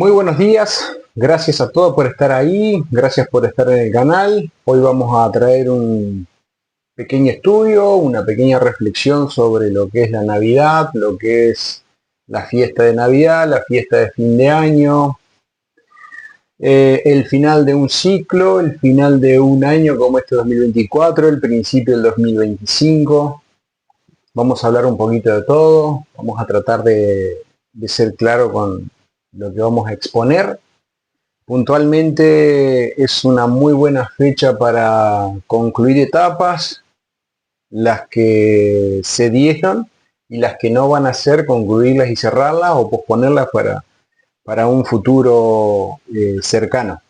Muy buenos días, gracias a todos por estar ahí, gracias por estar en el canal. Hoy vamos a traer un pequeño estudio, una pequeña reflexión sobre lo que es la Navidad, lo que es la fiesta de Navidad, la fiesta de fin de año, el final de un ciclo, el final de un año como este 2024, el principio del 2025. Vamos a hablar un poquito de todo, vamos a tratar de ser claro con lo que vamos a exponer. Puntualmente es una muy buena fecha para concluir etapas, las que se dieron y las que no van a ser, concluirlas y cerrarlas o posponerlas para un futuro cercano.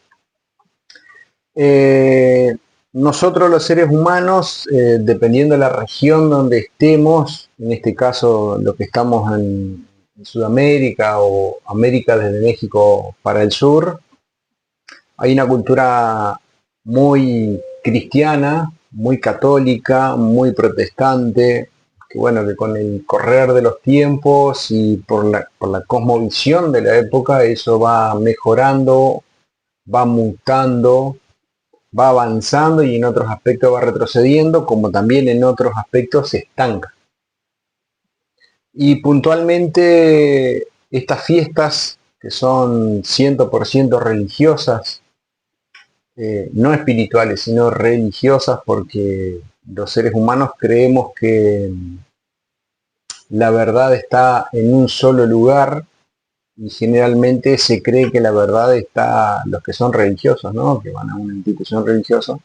Nosotros los seres humanos, dependiendo de la región donde estemos, en este caso los que estamos en Sudamérica o América desde México para el sur, hay una cultura muy cristiana, muy católica, muy protestante, que bueno, que con el correr de los tiempos y por la cosmovisión de la época, eso va mejorando, va mutando, va avanzando y en otros aspectos va retrocediendo, como también en otros aspectos se estanca. Y puntualmente estas fiestas que son 100% religiosas, no espirituales, sino religiosas, porque los seres humanos creemos que la verdad está en un solo lugar y generalmente se cree que la verdad está, los que son religiosos, ¿no? Que van a una institución religiosa,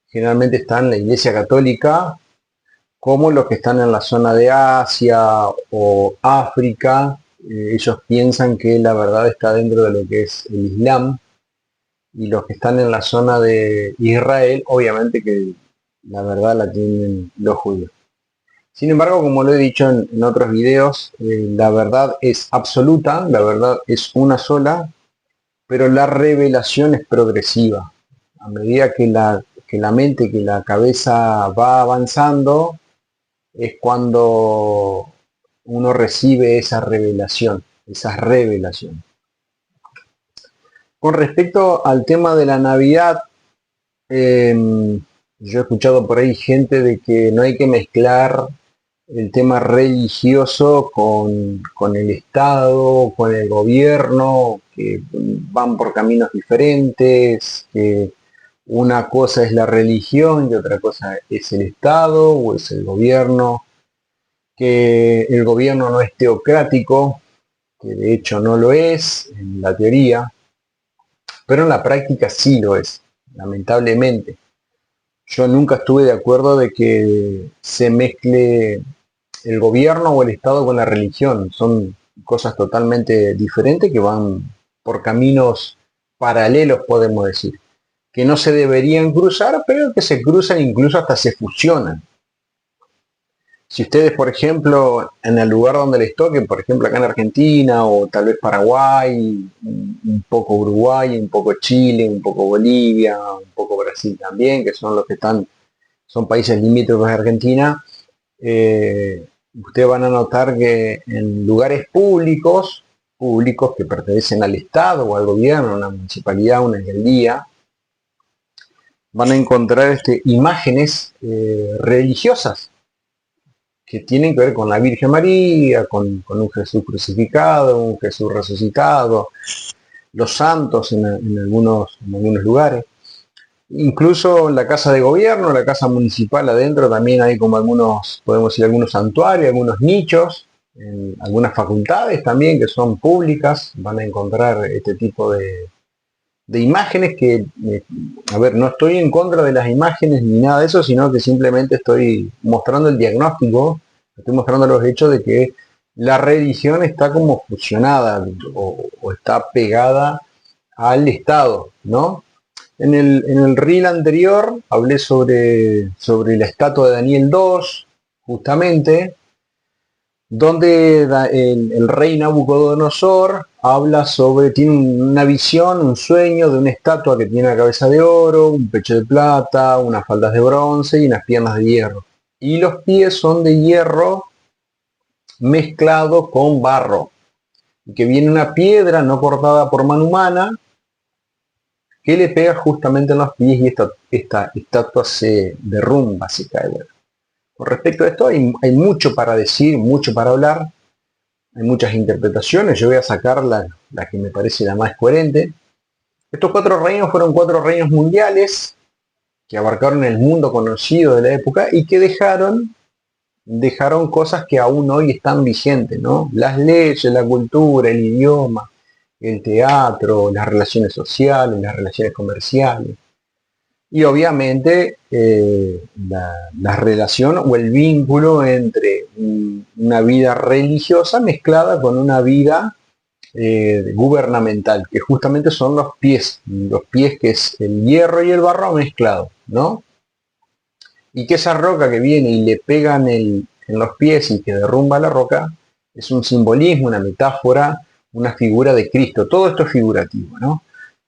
generalmente están en la Iglesia Católica, como los que están en la zona de Asia o África. Ellos piensan que la verdad está dentro de lo que es el Islam, y los que están en la zona de Israel, obviamente que la verdad la tienen los judíos. Sin embargo, como lo he dicho en otros videos, la verdad es absoluta, la verdad es una sola, pero la revelación es progresiva. A medida que la mente, que la cabeza va avanzando, es cuando uno recibe esa revelación, esas revelaciones. Con respecto al tema de la Navidad, yo he escuchado por ahí gente de que no hay que mezclar el tema religioso con el Estado, con el gobierno, que van por caminos diferentes, que una cosa es la religión y otra cosa es el Estado o es el gobierno, que el gobierno no es teocrático, que de hecho no lo es en la teoría, pero en la práctica sí lo es, lamentablemente. Yo nunca estuve de acuerdo de que se mezcle el gobierno o el Estado con la religión. Son cosas totalmente diferentes que van por caminos paralelos, podemos decir, que no se deberían cruzar, pero que se cruzan, incluso hasta se fusionan. Si ustedes, por ejemplo, en el lugar donde les toque, por ejemplo acá en Argentina o tal vez Paraguay, un poco Uruguay, un poco Chile, un poco Bolivia, un poco Brasil también, que son los que están, son países limítrofes de Argentina, ustedes van a notar que en lugares públicos que pertenecen al Estado o al gobierno, a una municipalidad, una alcaldía, van a encontrar imágenes religiosas que tienen que ver con la Virgen María, con un Jesús crucificado, un Jesús resucitado, los santos en algunos lugares. Incluso en la casa de gobierno, la casa municipal adentro también hay como algunos, podemos decir, algunos santuarios, algunos nichos, algunas facultades también que son públicas, van a encontrar este tipo de imágenes que, a ver, no estoy en contra de las imágenes ni nada de eso, sino que simplemente estoy mostrando el diagnóstico, estoy mostrando los hechos de que la religión está como fusionada o está pegada al Estado, ¿no? En el reel anterior hablé sobre la estatua de Daniel 2, justamente, donde el rey Nabucodonosor habla sobre, tiene una visión, un sueño de una estatua que tiene una cabeza de oro, un pecho de plata, unas faldas de bronce y unas piernas de hierro. Y los pies son de hierro mezclado con barro. y que viene una piedra no cortada por mano humana que le pega justamente en los pies y esta estatua se derrumba, se cae. Bueno, con respecto a esto hay mucho para decir, mucho para hablar, hay muchas interpretaciones, yo voy a sacar la que me parece la más coherente. Estos 4 reinos fueron 4 reinos mundiales que abarcaron el mundo conocido de la época y que dejaron cosas que aún hoy están vigentes, ¿no? Las leyes, la cultura, el idioma, el teatro, las relaciones sociales, las relaciones comerciales. Y obviamente la relación o el vínculo entre una vida religiosa mezclada con una vida gubernamental, que justamente son los pies que es el hierro y el barro mezclado, ¿no? Y que esa roca que viene y le pega en los pies y que derrumba la roca, es un simbolismo, una metáfora, una figura de Cristo. Todo esto es figurativo, ¿no?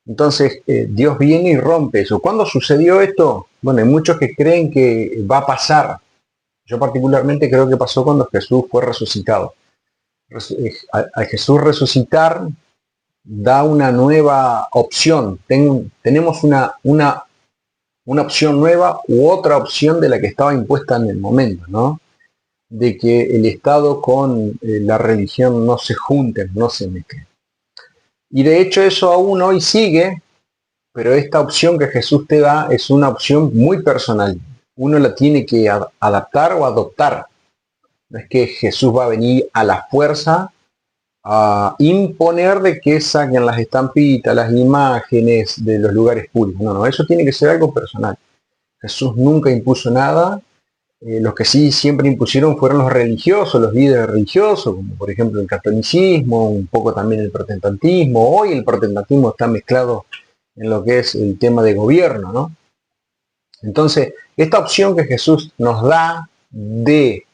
Entonces, Dios viene y rompe eso. ¿Cuándo sucedió esto? Bueno, hay muchos que creen que va a pasar. Yo particularmente creo que pasó cuando Jesús fue resucitado. A Jesús resucitar da una nueva opción. Tenemos una opción nueva u otra opción de la que estaba impuesta en el momento, ¿no? De que el Estado con la religión no se junten, no se mezclen. Y de hecho eso aún hoy sigue, pero esta opción que Jesús te da es una opción muy personal. Uno la tiene que adaptar o adoptar. No es que Jesús va a venir a la fuerza a imponer de que saquen las estampitas, las imágenes de los lugares públicos. No, eso tiene que ser algo personal. Jesús nunca impuso nada. Los que sí siempre impusieron fueron los religiosos, los líderes religiosos, como por ejemplo el catolicismo, un poco también el protestantismo. Hoy el protestantismo está mezclado en lo que es el tema de gobierno, ¿no? Entonces, esta opción que Jesús nos da de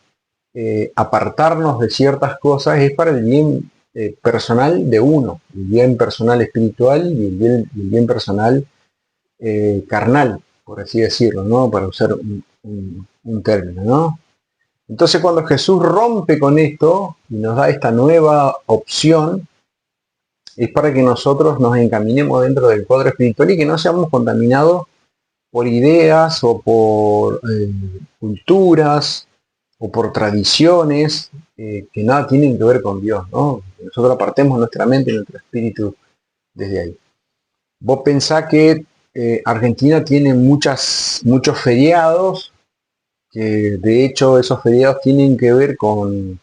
apartarnos de ciertas cosas es para el bien personal de uno, el bien personal espiritual y el bien personal carnal, por así decirlo, ¿no? Para usar un término, ¿no? Entonces cuando Jesús rompe con esto y nos da esta nueva opción, es para que nosotros nos encaminemos dentro del cuadro espiritual y que no seamos contaminados por ideas o por culturas o por tradiciones que nada tienen que ver con Dios, ¿no? Nosotros apartemos nuestra mente y nuestro espíritu desde ahí. Vos pensás que Argentina tiene muchos feriados, que de hecho esos feriados tienen que ver con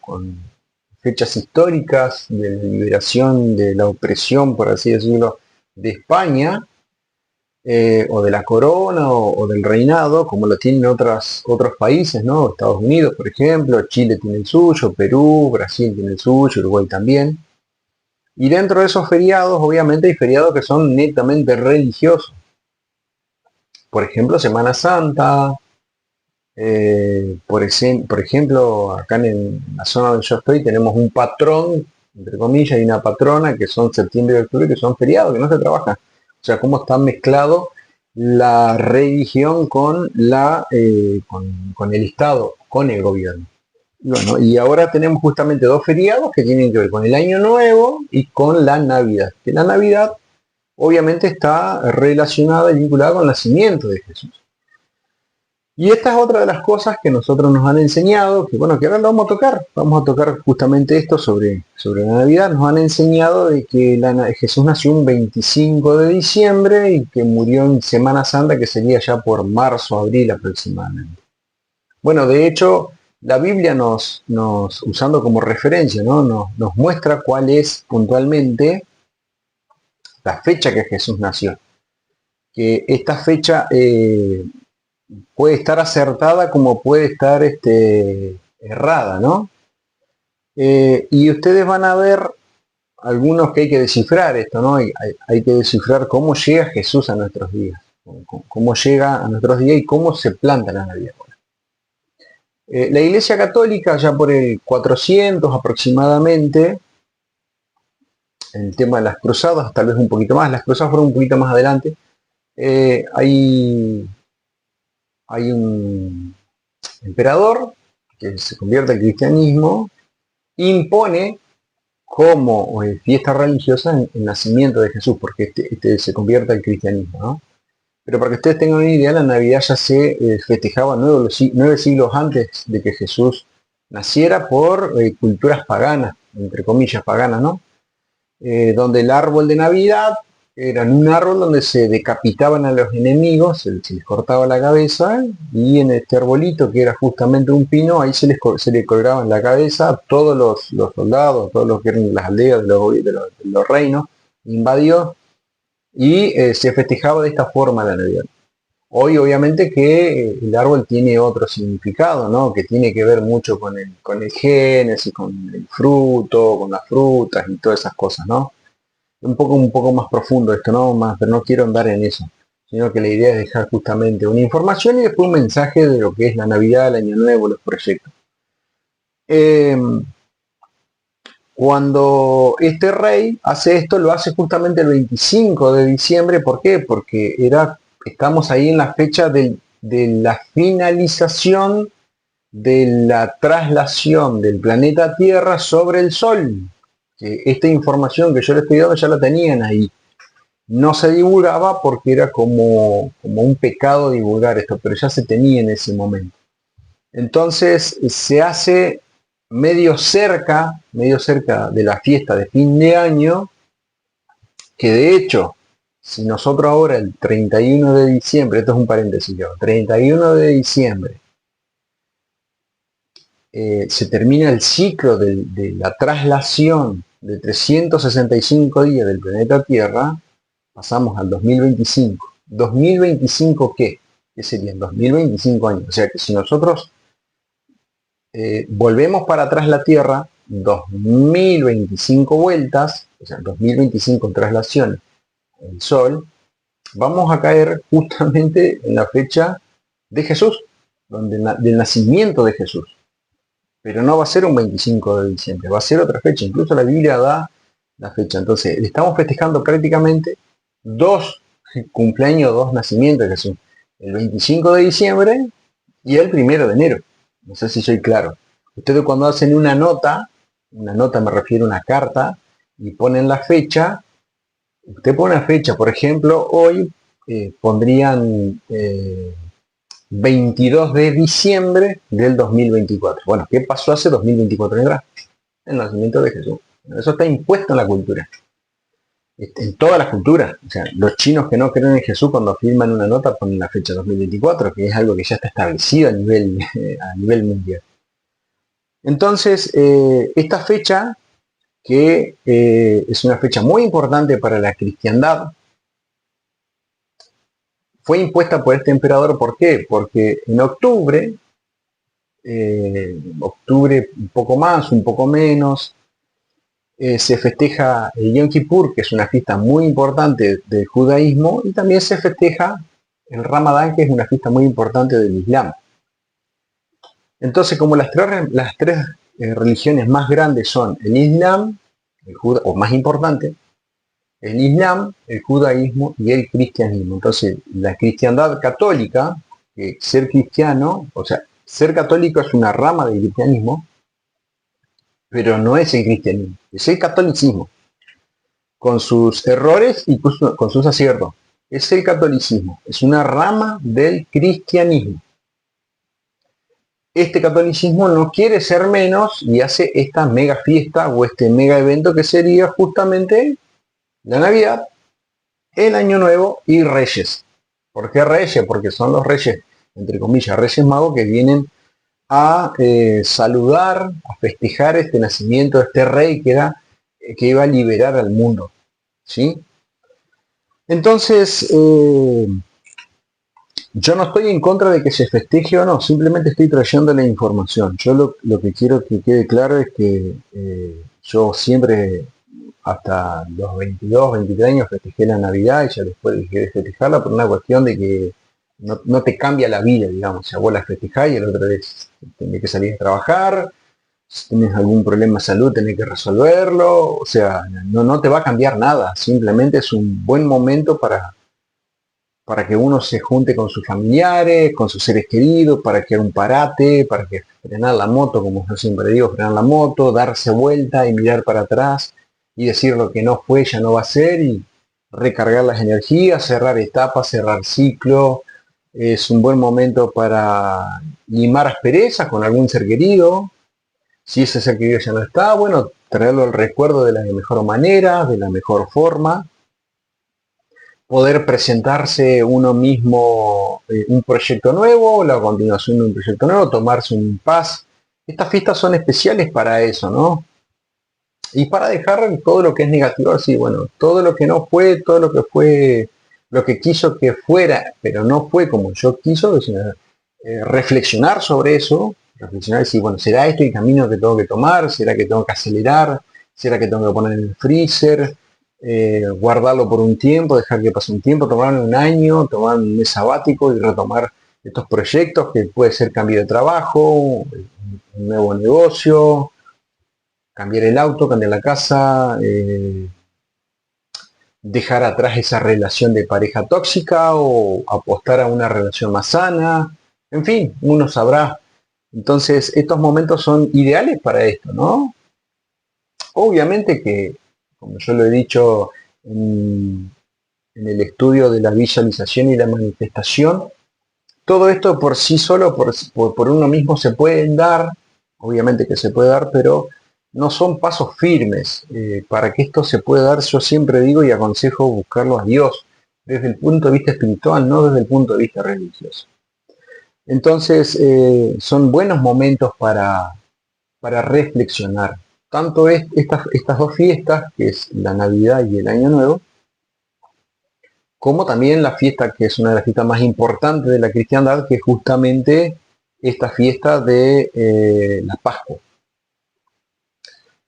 fechas históricas de la liberación de la opresión, por así decirlo, de España, o de la corona o del reinado, como lo tienen otros países, ¿no? Estados Unidos, por ejemplo, Chile tiene el suyo, Perú, Brasil tiene el suyo, Uruguay también. Y dentro de esos feriados, obviamente, hay feriados que son netamente religiosos. Por ejemplo, Semana Santa, por ejemplo, acá en la zona donde yo estoy, tenemos un patrón, entre comillas, y una patrona, que son septiembre y octubre, que son feriados, que no se trabajan. O sea, cómo está mezclado la religión con con el Estado, con el gobierno. Y bueno, y ahora tenemos justamente 2 feriados que tienen que ver con el Año Nuevo y con la Navidad. Que la Navidad obviamente está relacionada y vinculada con el nacimiento de Jesús. Y esta es otra de las cosas que nosotros nos han enseñado, que bueno, que ahora lo vamos a tocar justamente esto sobre la Navidad. Nos han enseñado de que Jesús nació un 25 de diciembre y que murió en Semana Santa, que sería ya por marzo, abril aproximadamente. Bueno, de hecho, la Biblia usando como referencia, ¿no? Nos muestra cuál es puntualmente la fecha que Jesús nació. Que esta fecha puede estar acertada como puede estar errada, ¿no? Y ustedes van a ver algunos que hay que descifrar esto, ¿no? Hay que descifrar cómo llega Jesús a nuestros días, cómo llega a nuestros días y cómo se planta la Navidad. La Iglesia Católica, ya por el 400 aproximadamente, el tema de las cruzadas, tal vez un poquito más, las cruzadas fueron un poquito más adelante, hay un emperador que se convierte al cristianismo, impone como fiesta religiosa el nacimiento de Jesús, porque este se convierte al cristianismo, ¿no? Pero para que ustedes tengan una idea, la Navidad ya se festejaba 9 siglos antes de que Jesús naciera por culturas paganas, entre comillas paganas, ¿no? Donde el árbol de Navidad era un árbol donde se decapitaban a los enemigos, se les cortaba la cabeza, y en este arbolito, que era justamente un pino, ahí se le colgaban la cabeza a todos los soldados, todos los que eran las aldeas de los reinos, invadió, y se festejaba de esta forma la Navidad. Hoy obviamente que el árbol tiene otro significado, ¿no? Que tiene que ver mucho con el génesis, con el fruto, con las frutas y todas esas cosas, ¿no? Un poco más profundo esto, ¿no? Pero no quiero andar en eso, sino que la idea es dejar justamente una información y después un mensaje de lo que es la Navidad, el Año Nuevo, los proyectos. Cuando este rey hace esto, lo hace justamente el 25 de diciembre. ¿Por qué? Porque estamos ahí en la fecha de la finalización de la traslación del planeta Tierra sobre el Sol. Esta información que yo les estoy dando ya la tenían ahí. No se divulgaba porque era como un pecado divulgar esto, pero ya se tenía en ese momento. Entonces se hace medio cerca de la fiesta de fin de año, que de hecho, si nosotros ahora el 31 de diciembre, esto es un paréntesis, 31 de diciembre, se termina el ciclo de la traslación de 365 días del planeta Tierra, pasamos al 2025. ¿2025 qué? ¿Qué serían? 2025 años. O sea que si nosotros volvemos para atrás la Tierra, 2025 vueltas, o sea, 2025 traslaciones, el Sol, vamos a caer justamente en la fecha de Jesús, del nacimiento de Jesús. Pero no va a ser un 25 de diciembre, va a ser otra fecha. Incluso la Biblia da la fecha. Entonces, estamos festejando prácticamente 2 cumpleaños, 2 nacimientos de Jesús. El 25 de diciembre y el 1 de enero. No sé si soy claro. Ustedes cuando hacen una nota me refiero a una carta, y ponen la fecha, usted pone la fecha, por ejemplo, hoy pondrían 22 de diciembre del 2024. Bueno, ¿qué pasó hace 2024 atrás? El nacimiento de Jesús. Eso está impuesto en la cultura. En todas las culturas. O sea, los chinos que no creen en Jesús, cuando firman una nota ponen la fecha 2024, que es algo que ya está establecido a nivel mundial. Entonces, esta fecha, que es una fecha muy importante para la cristiandad, fue impuesta por este emperador. ¿Por qué? Porque en octubre un poco más, un poco menos, se festeja el Yom Kippur, que es una fiesta muy importante del judaísmo, y también se festeja el Ramadán, que es una fiesta muy importante del Islam. Entonces, como las tres religiones más grandes son el Islam, o más importante, el Islam, el judaísmo y el cristianismo. Entonces, la cristiandad católica, que ser cristiano, o sea, ser católico es una rama del cristianismo, pero no es el cristianismo, es el catolicismo, con sus errores y con sus aciertos. Es el catolicismo, es una rama del cristianismo. Este catolicismo no quiere ser menos y hace esta mega fiesta o este mega evento que sería justamente la Navidad, el Año Nuevo y Reyes. ¿Por qué Reyes? Porque son los Reyes, entre comillas, Reyes Magos, que vienen a saludar, a festejar este nacimiento de este rey que iba a liberar al mundo, ¿sí? Entonces, yo no estoy en contra de que se festeje o no, simplemente estoy trayendo la información. Yo lo que quiero que quede claro es que yo siempre, hasta los 22, 23 años, festejé la Navidad, y ya después dejé de festejarla por una cuestión de que no te cambia la vida, digamos. O sea, vos la festejás y el otro vez tenés que salir a trabajar, si tenés algún problema de salud tenés que resolverlo, o sea, no te va a cambiar nada, simplemente es un buen momento para para que uno se junte con sus familiares, con sus seres queridos, para que haga un parate, para que frenar la moto, como yo siempre digo, frenar la moto, darse vuelta y mirar para atrás y decir lo que no fue ya no va a ser y recargar las energías, cerrar etapas, cerrar ciclo. Es un buen momento para limar asperezas con algún ser querido. Si ese ser querido ya no está, bueno, traerlo al recuerdo de la mejor manera, de la mejor forma. Poder presentarse uno mismo un proyecto nuevo, la continuación de un proyecto nuevo, tomarse un impas. Estas fiestas son especiales para eso, ¿no? Y para dejar todo lo que es negativo, así, bueno, todo lo que no fue, todo lo que fue, lo que quiso que fuera, pero no fue como yo quiso, reflexionar sobre eso, reflexionar y decir, bueno, ¿será este el camino que tengo que tomar? ¿Será que tengo que acelerar? ¿Será que tengo que poner en el freezer? Guardarlo por un tiempo, dejar que pase un tiempo, tomarme un año, tomar un mes sabático y retomar estos proyectos que puede ser cambio de trabajo, un nuevo negocio, cambiar el auto, cambiar la casa, dejar atrás esa relación de pareja tóxica o apostar a una relación más sana, en fin, uno sabrá. Entonces, estos momentos son ideales para esto, ¿no? Obviamente que, como yo lo he dicho en el estudio de la visualización y la manifestación, todo esto por sí solo, por uno mismo se pueden dar, obviamente que se puede dar, pero no son pasos firmes. Para que esto se pueda dar, yo siempre digo y aconsejo buscarlo a Dios, desde el punto de vista espiritual, no desde el punto de vista religioso. Entonces, son buenos momentos para reflexionar. Tanto estas dos fiestas, que es la Navidad y el Año Nuevo, como también la fiesta que es una de las fiestas más importantes de la cristiandad, que es justamente esta fiesta de la Pascua.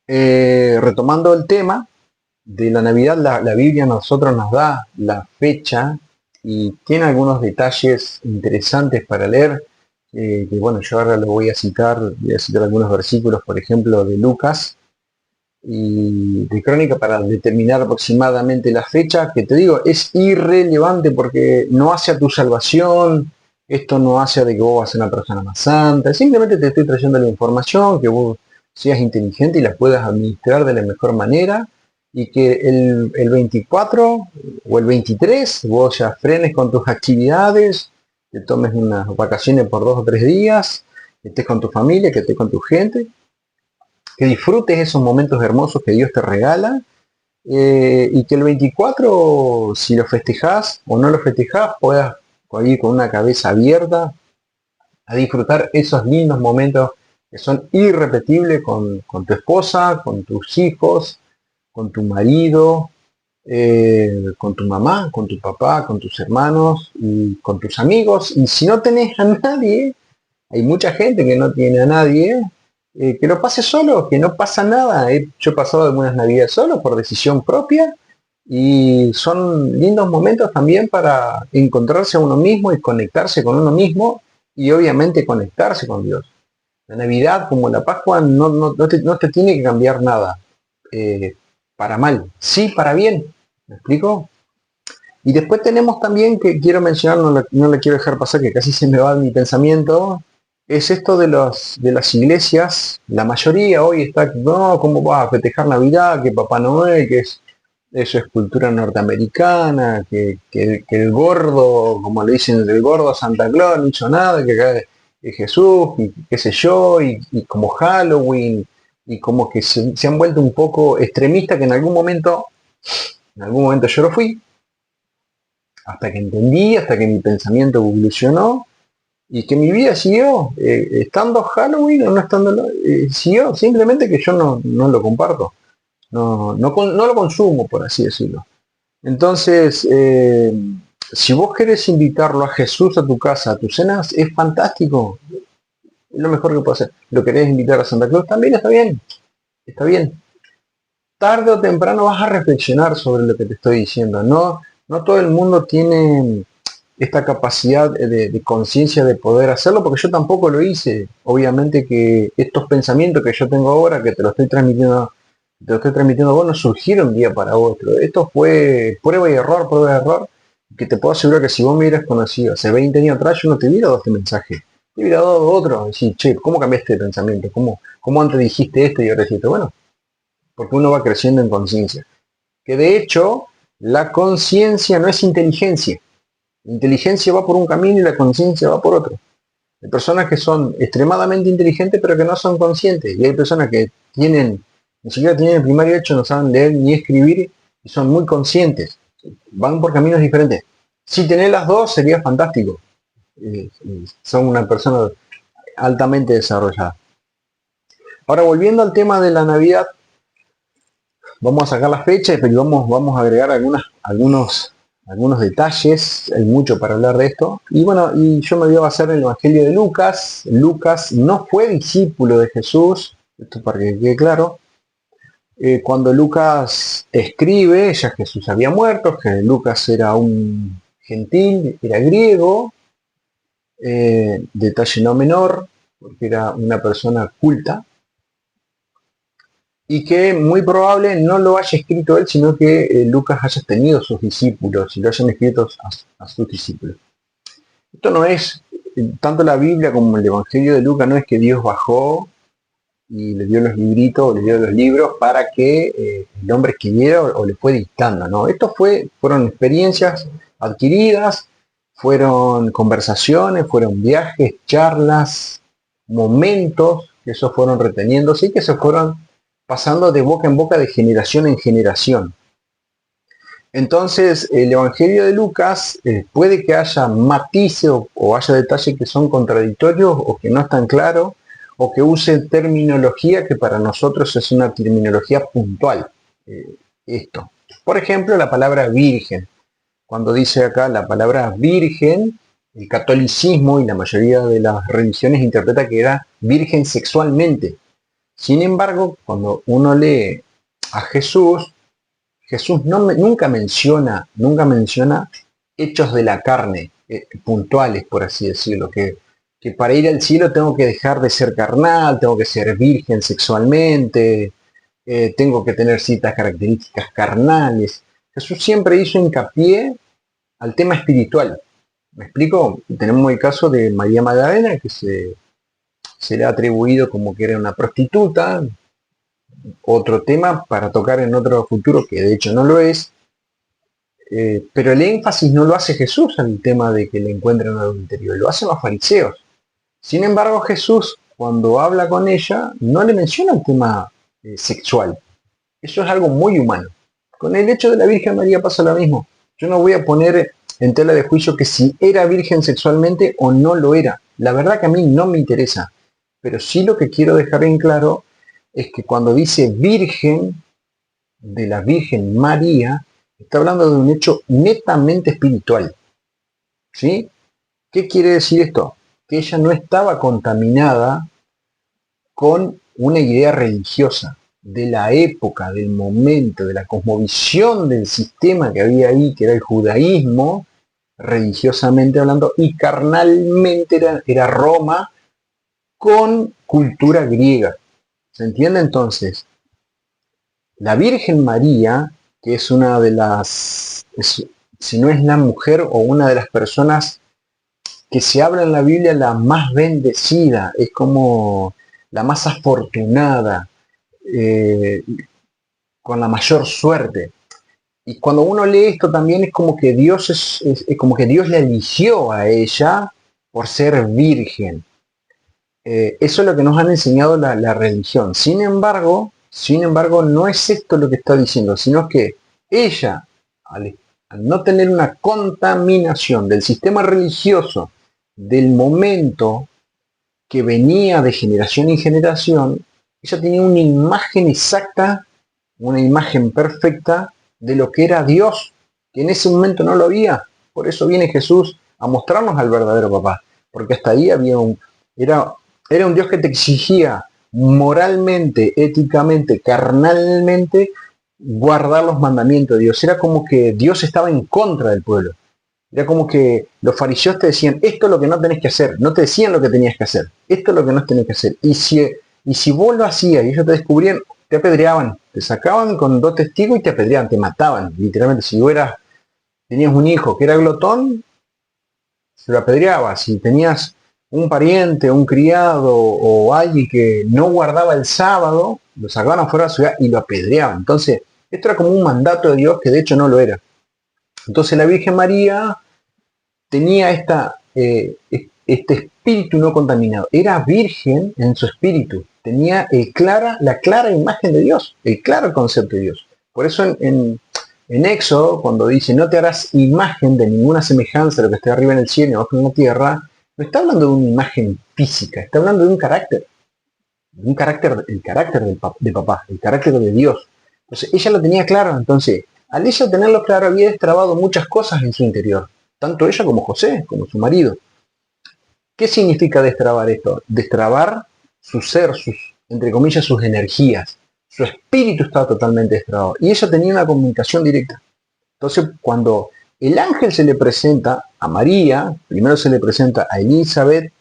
Retomando el tema de la Navidad, la Biblia a nosotros nos da la fecha y tiene algunos detalles interesantes para leer, que bueno, yo ahora lo voy a citar algunos versículos, por ejemplo, de Lucas y de Crónica para determinar aproximadamente la fecha, que te digo, es irrelevante porque no hace a tu salvación, esto no hace a de que vos vas a ser una persona más santa, simplemente te estoy trayendo la información, que vos seas inteligente y la puedas administrar de la mejor manera, y que el 24 o el 23 vos ya frenes con tus actividades, que tomes unas vacaciones por 2 o 3 días, que estés con tu familia, que estés con tu gente, que disfrutes esos momentos hermosos que Dios te regala, y que el 24, si lo festejás o no lo festejás, puedas ir con una cabeza abierta a disfrutar esos lindos momentos que son irrepetibles con tu esposa, con tus hijos, con tu marido, con tu mamá, con tu papá, con tus hermanos y con tus amigos. Y si no tenés a nadie, hay mucha gente que no tiene a nadie, que lo pase solo, que no pasa nada. Yo he pasado algunas navidades solo por decisión propia y son lindos momentos también para encontrarse a uno mismo y conectarse con uno mismo y obviamente conectarse con Dios. La Navidad como la Pascua no te tiene que cambiar nada, para mal, sí para bien, ¿me explico? Y después tenemos también, que quiero mencionar, no la quiero dejar pasar, que casi se me va mi pensamiento, es esto de las iglesias. La mayoría hoy está, no, ¿cómo vas a festejar Navidad? Que Papá Noel, eso es cultura norteamericana, que el gordo, como le dicen, el gordo Santa Claus no hizo nada, que acá es Jesús, y qué sé yo, y como Halloween, y como que se han vuelto un poco extremistas, que en algún momento yo lo fui, hasta que entendí, hasta que mi pensamiento evolucionó, y que mi vida siguió, estando Halloween o no estando, siguió, simplemente que yo no lo comparto, no lo consumo, por así decirlo. Entonces, si vos querés invitarlo a Jesús a tu casa, a tus cenas, es fantástico, es lo mejor que puedo hacer. ¿Lo querés invitar a Santa Claus? También está bien, está bien. Tarde o temprano vas a reflexionar sobre lo que te estoy diciendo. No todo el mundo tiene esta capacidad de conciencia de poder hacerlo, porque yo tampoco lo hice. Obviamente que estos pensamientos que yo tengo ahora, que te lo estoy transmitiendo a vos, no surgieron de un día para otro. Esto fue prueba y error, Que te puedo asegurar que si vos me hubieras conocido hace 20 años atrás, yo no te hubiera dado este mensaje. Te hubiera dado otro. Decir, che, ¿cómo cambiaste de pensamiento? ¿Cómo antes dijiste esto y ahora dijiste? Bueno, porque uno va creciendo en conciencia. Que de hecho, la conciencia no es inteligencia. La inteligencia va por un camino y la conciencia va por otro. Hay personas que son extremadamente inteligentes pero que no son conscientes. Y hay personas que ni siquiera tienen el primario hecho, no saben leer ni escribir y son muy conscientes. Van por caminos diferentes. Si tenés las dos sería fantástico. Son una persona altamente desarrollada. Ahora volviendo al tema de la Navidad, vamos a sacar la fecha, pero vamos a agregar algunos detalles. Hay mucho para hablar de esto. Y bueno, y yo me voy a basar en el Evangelio de Lucas. Lucas no fue discípulo de Jesús, esto para que quede claro. Cuando Lucas escribe, ya Jesús había muerto, que Lucas era un gentil, era griego, detalle no menor, porque era una persona culta, y que muy probable no lo haya escrito él, sino que Lucas haya tenido sus discípulos y lo hayan escrito a sus discípulos. Esto no es, tanto la Biblia como el Evangelio de Lucas, no es que Dios bajó y le dio los libritos o le dio los libros para que el hombre escribiera o le fue dictando, ¿no? Esto fueron experiencias adquiridas, fueron conversaciones, fueron viajes, charlas, momentos que esos fueron reteniéndose y que se fueron pasando de boca en boca, de generación en generación. Entonces, el Evangelio de Lucas puede que haya matices o haya detalles que son contradictorios o que no están claros, o que use terminología que para nosotros es una terminología puntual. Esto. Por ejemplo, la palabra virgen. Cuando dice acá la palabra virgen, el catolicismo y la mayoría de las religiones interpreta que era virgen sexualmente. Sin embargo, cuando uno lee a Jesús, Jesús nunca menciona hechos de la carne, puntuales, por así decirlo, que para ir al cielo tengo que dejar de ser carnal, tengo que ser virgen sexualmente, tengo que tener ciertas características carnales. Jesús siempre hizo hincapié al tema espiritual. ¿Me explico? Tenemos el caso de María Magdalena, que se le ha atribuido como que era una prostituta, otro tema para tocar en otro futuro, que de hecho no lo es, pero el énfasis no lo hace Jesús al tema de que le encuentren adulterio, lo hacen los fariseos. Sin embargo, Jesús, cuando habla con ella, no le menciona el tema sexual. Eso es algo muy humano. Con el hecho de la Virgen María pasa lo mismo. Yo no voy a poner en tela de juicio que si era virgen sexualmente o no lo era. La verdad que a mí no me interesa. Pero sí lo que quiero dejar en claro es que cuando dice virgen, de la Virgen María, está hablando de un hecho netamente espiritual. ¿Sí? ¿Qué quiere decir esto? Que ella no estaba contaminada con una idea religiosa de la época, del momento, de la cosmovisión del sistema que había ahí, que era el judaísmo, religiosamente hablando, y carnalmente era Roma con cultura griega. ¿Se entiende entonces? La Virgen María, que es una de las, si no es la mujer o una de las personas que se habla en la Biblia la más bendecida, es como la más afortunada, con la mayor suerte. Y cuando uno lee esto también es como que Dios es como que Dios la eligió a ella por ser virgen. Eso es lo que nos han enseñado la religión. Sin embargo, no es esto lo que está diciendo, sino que ella, al no tener una contaminación del sistema religioso del momento que venía de generación en generación, ella tenía una imagen exacta, una imagen perfecta de lo que era Dios, que en ese momento no lo había. Por eso viene Jesús a mostrarnos al verdadero papá, porque hasta ahí era un Dios que te exigía moralmente, éticamente, carnalmente, guardar los mandamientos de Dios. Era como que Dios estaba en contra del pueblo. Era como que los fariseos te decían, esto es lo que no tenés que hacer. No te decían lo que tenías que hacer. Esto es lo que no tenés que hacer. Y si vos lo hacías y ellos te descubrían, te apedreaban. Te sacaban con 2 testigos y te apedreaban, te mataban. Literalmente, si vos eras tenías un hijo que era glotón, se lo apedreaba. Si tenías un pariente, un criado o alguien que no guardaba el sábado, lo sacaban afuera de la ciudad y lo apedreaban. Entonces, esto era como un mandato de Dios que de hecho no lo era. Entonces la Virgen María tenía este espíritu no contaminado. Era virgen en su espíritu. Tenía la clara imagen de Dios, el claro concepto de Dios. Por eso en Éxodo, cuando dice, no te harás imagen de ninguna semejanza de lo que esté arriba en el cielo y abajo en la tierra, no está hablando de una imagen física, está hablando de un carácter. El carácter de papá, el carácter de Dios. Entonces ella lo tenía claro. Entonces, al ella tenerlo claro, había destrabado muchas cosas en su interior. Tanto ella como José, como su marido. ¿Qué significa destrabar esto? Destrabar su ser, entre comillas, sus energías. Su espíritu estaba totalmente destrabado. Y ella tenía una comunicación directa. Entonces, cuando el ángel se le presenta a María, primero se le presenta a Elizabeth,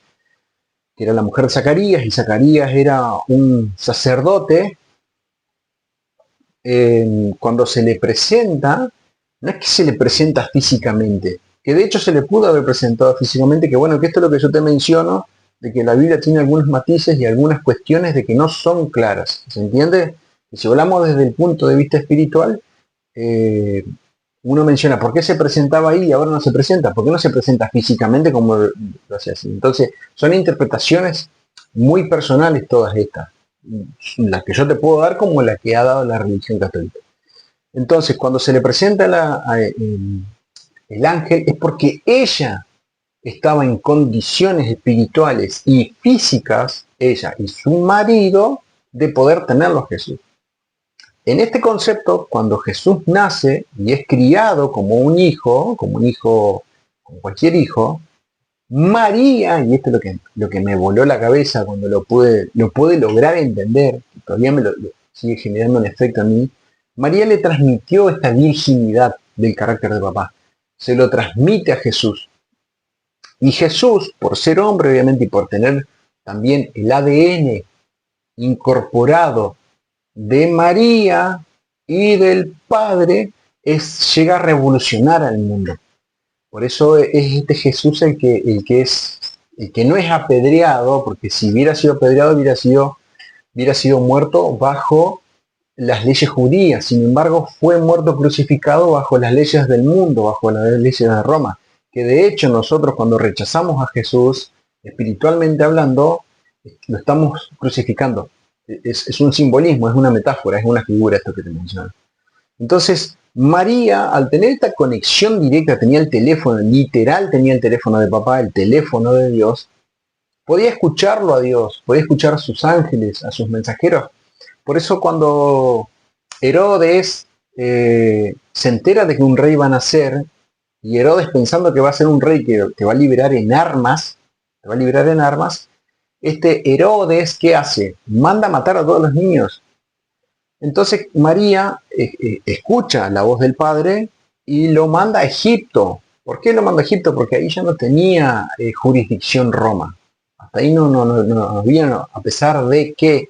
que era la mujer de Zacarías, y Zacarías era un sacerdote. Cuando se le presenta, no es que se le presenta físicamente, que de hecho se le pudo haber presentado físicamente, que bueno, que esto es lo que yo te menciono, de que la Biblia tiene algunos matices y algunas cuestiones de que no son claras, ¿se entiende? Y si hablamos desde el punto de vista espiritual, uno menciona, ¿por qué se presentaba ahí y ahora no se presenta? ¿Por qué no se presenta físicamente como lo hacía así? Entonces, son interpretaciones muy personales todas estas, las que yo te puedo dar como la que ha dado la religión católica. Entonces, cuando se le presenta el ángel, es porque ella estaba en condiciones espirituales y físicas, ella y su marido, de poder tenerlo a Jesús. En este concepto, cuando Jesús nace y es criado como un hijo, como cualquier hijo, María, y esto es lo que me voló la cabeza cuando lo pude lograr entender, todavía me lo sigue generando un efecto en mí, María le transmitió esta virginidad del carácter de papá, se lo transmite a Jesús. Y Jesús, por ser hombre obviamente y por tener también el ADN incorporado de María y del Padre, llega a revolucionar al mundo. Por eso es este Jesús el que no es apedreado, porque si hubiera sido apedreado hubiera sido muerto bajo las leyes judías. Sin embargo, fue muerto crucificado bajo las leyes del mundo, bajo las leyes de Roma. Que de hecho nosotros cuando rechazamos a Jesús, espiritualmente hablando, lo estamos crucificando. Es un simbolismo, es una metáfora, es una figura esto que te menciono. Entonces, María, al tener esta conexión directa, tenía el teléfono, literal tenía el teléfono de papá, el teléfono de Dios, podía escucharlo a Dios, podía escuchar a sus ángeles, a sus mensajeros. Por eso cuando Herodes se entera de que un rey va a nacer, y Herodes pensando que va a ser un rey que va a liberar en armas, este Herodes, ¿qué hace? Manda a matar a todos los niños. Entonces María escucha la voz del Padre y lo manda a Egipto. ¿Por qué lo manda a Egipto? Porque ahí ya no tenía jurisdicción Roma. Hasta ahí no había, a pesar de que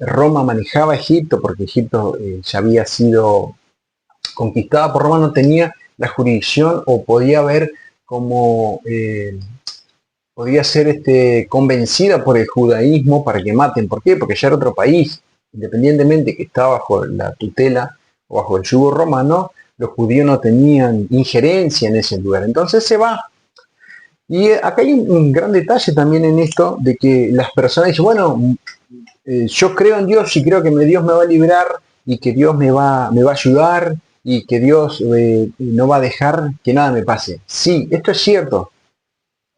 Roma manejaba Egipto, porque Egipto ya había sido conquistada por Roma, no tenía la jurisdicción o podía haber como... podía ser convencida por el judaísmo para que maten. ¿Por qué? Porque ya era otro país. Independientemente que estaba bajo la tutela o bajo el yugo romano, los judíos no tenían injerencia en ese lugar. Entonces se va. Y acá hay un gran detalle también en esto, de que las personas dicen, bueno, yo creo en Dios y creo que Dios me va a liberar y que Dios me va a ayudar y que Dios no va a dejar que nada me pase. Sí, esto es cierto.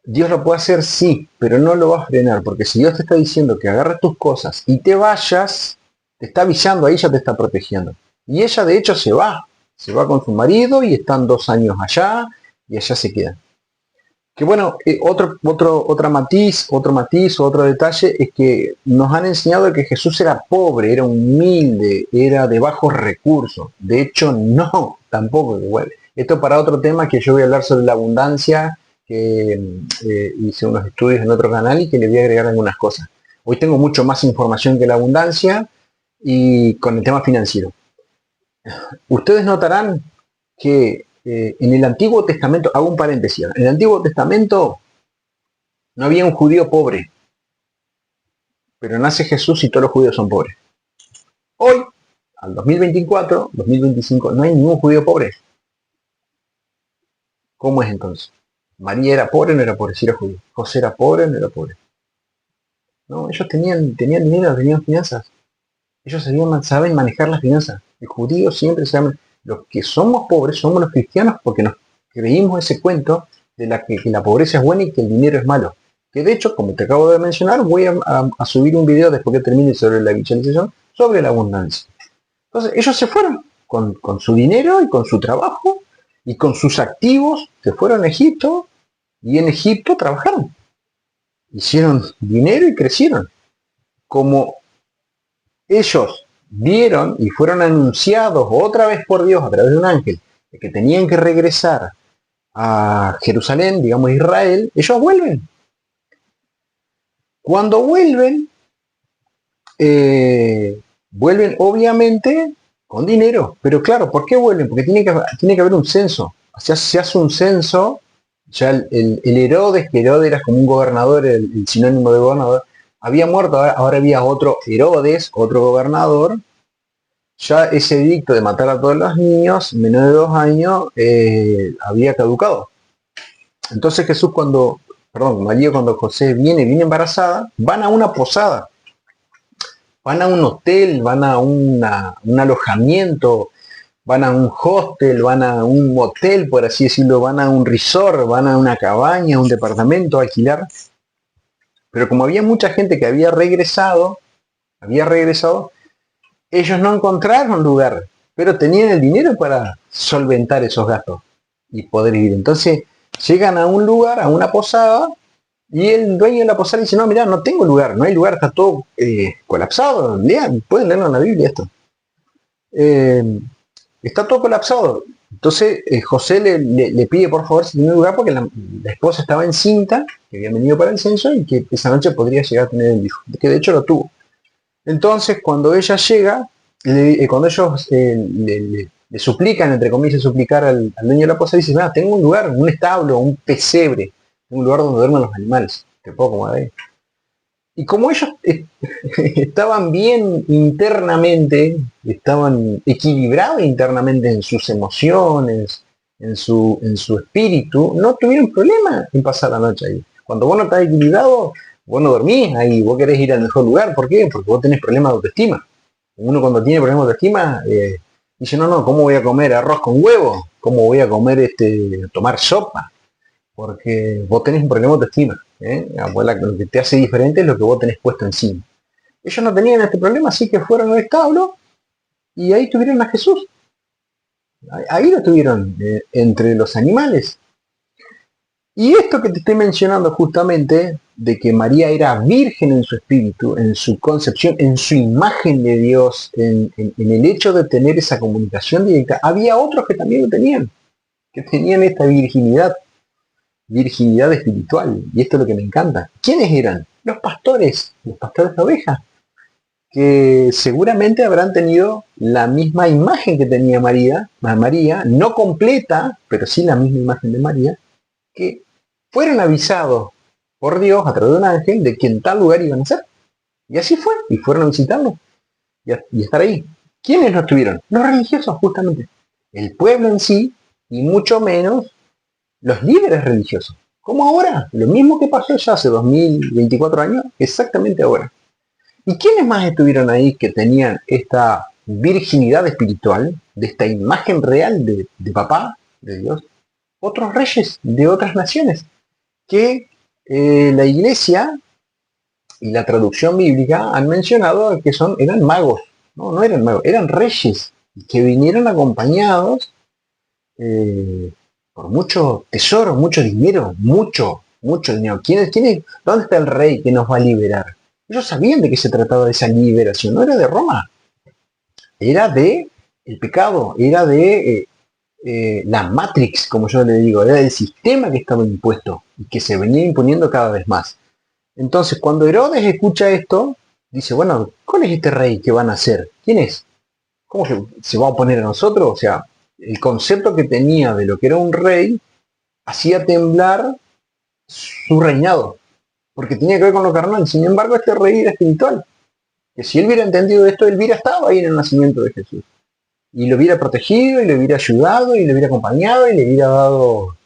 Dios lo puede hacer, sí, pero no lo va a frenar, porque si Dios te está diciendo que agarres tus cosas y te vayas, te está avisando, ahí ya te está protegiendo. Y ella de hecho se va con su marido y están 2 años allá y allá se quedan. Que bueno, otro matiz, otro detalle es que nos han enseñado que Jesús era pobre, era humilde, era de bajos recursos. De hecho, no, tampoco. Igual. Esto para otro tema que yo voy a hablar sobre la abundancia, que hice unos estudios en otro canal y que le voy a agregar algunas cosas. Hoy tengo mucho más información que la abundancia y con el tema financiero. Ustedes notarán que en el Antiguo Testamento, hago un paréntesis, en el Antiguo Testamento no había un judío pobre, pero nace Jesús y todos los judíos son pobres. Hoy, al 2024, 2025, no hay ningún judío pobre. ¿Cómo es entonces? María era pobre o no era pobre, si era judío. José era pobre o no era pobre. No, ellos tenían dinero, tenían finanzas. Ellos saben manejar las finanzas. El judío siempre sabe. Los que somos pobres somos los cristianos porque nos creímos ese cuento de que la pobreza es buena y que el dinero es malo. Que de hecho, como te acabo de mencionar, voy a subir un video después que termine sobre la visualización, sobre la abundancia. Entonces, ellos se fueron con su dinero y con su trabajo y con sus activos, se fueron a Egipto y en Egipto trabajaron. Hicieron dinero y crecieron. Como ellos vieron y fueron anunciados otra vez por Dios a través de un ángel de que tenían que regresar a Jerusalén, digamos Israel, ellos vuelven. Cuando vuelven, vuelven obviamente con dinero. Pero claro, ¿por qué vuelven? Porque tiene que haber un censo. O sea, se hace un censo, ya el Herodes, que Herodes era como un gobernador, el sinónimo de gobernador, había muerto, ahora había otro Herodes, otro gobernador. Ya ese edicto de matar a todos los niños menores de 2 años había caducado. Entonces María cuando José viene embarazada, van a una posada, van a un hotel, van a un alojamiento, van a un hostel, van a un motel, por así decirlo, van a un resort, van a una cabaña, un departamento a alquilar. Pero como había mucha gente que había regresado, ellos no encontraron lugar, pero tenían el dinero para solventar esos gastos y poder vivir. Entonces llegan a un lugar, a una posada, y el dueño de la posada dice, no, mirá, no tengo lugar, no hay lugar, está todo colapsado. Lean, pueden leerlo en la Biblia esto. Está todo colapsado. Entonces José le pide por favor si tiene lugar porque la esposa estaba encinta, que había venido para el censo y que esa noche podría llegar a tener el hijo, que de hecho lo tuvo. Entonces cuando ella llega, cuando ellos le suplican, entre comillas, suplicar al dueño de la posada, dice, tengo un lugar, un establo, un pesebre, un lugar donde duermen los animales, te puedo acomodar ahí. Y como ellos estaban bien internamente, estaban equilibrados internamente en sus emociones, en su espíritu, no tuvieron problema en pasar la noche ahí. Cuando vos no estás equilibrado, vos no dormís ahí, vos querés ir al mejor lugar. ¿Por qué? Porque vos tenés problemas de autoestima. Uno cuando tiene problemas de autoestima, dice, no, ¿cómo voy a comer arroz con huevo? ¿Cómo voy a comer, tomar sopa? Porque vos tenés un problema de autoestima. Lo que te hace diferente es lo que vos tenés puesto encima. Ellos no tenían este problema, así que fueron al establo y ahí tuvieron a Jesús. Ahí lo tuvieron, entre los animales. Y esto que te estoy mencionando justamente, de que María era virgen en su espíritu, en su concepción, en su imagen de Dios, en el hecho de tener esa comunicación directa, había otros que también lo tenían, que tenían esta virginidad espiritual, y esto es lo que me encanta. ¿Quiénes eran? Los pastores de ovejas, que seguramente habrán tenido la misma imagen que tenía María, no completa, pero sí la misma imagen de María, que fueron avisados por Dios a través de un ángel de que en tal lugar iban a ser. Y así fue, y fueron a visitarlo y estar ahí. ¿Quiénes lo estuvieron? Los religiosos, justamente. El pueblo en sí, y mucho menos los líderes religiosos, como ahora, lo mismo que pasó ya hace 2024 años, exactamente ahora. ¿Y quiénes más estuvieron ahí que tenían esta virginidad espiritual, de esta imagen real de papá, de Dios? Otros reyes de otras naciones, que la iglesia y la traducción bíblica han mencionado que eran magos, no eran magos, eran reyes, que vinieron acompañados por mucho tesoro, mucho dinero, mucho dinero. ¿Dónde está el rey que nos va a liberar? Ellos sabían de qué se trataba de esa liberación, no era de Roma, era de el pecado, era de la Matrix, como yo le digo, era del sistema que estaba impuesto y que se venía imponiendo cada vez más. Entonces, cuando Herodes escucha esto, dice, bueno, ¿cuál es este rey que van a hacer? ¿Quién es? ¿Cómo se va a oponer a nosotros? O sea, el concepto que tenía de lo que era un rey hacía temblar su reinado, porque tenía que ver con lo carnal. Sin embargo, este rey era espiritual, que si él hubiera entendido esto, él hubiera estado ahí en el nacimiento de Jesús, y lo hubiera protegido, y lo hubiera ayudado, y le hubiera acompañado, y le hubiera dado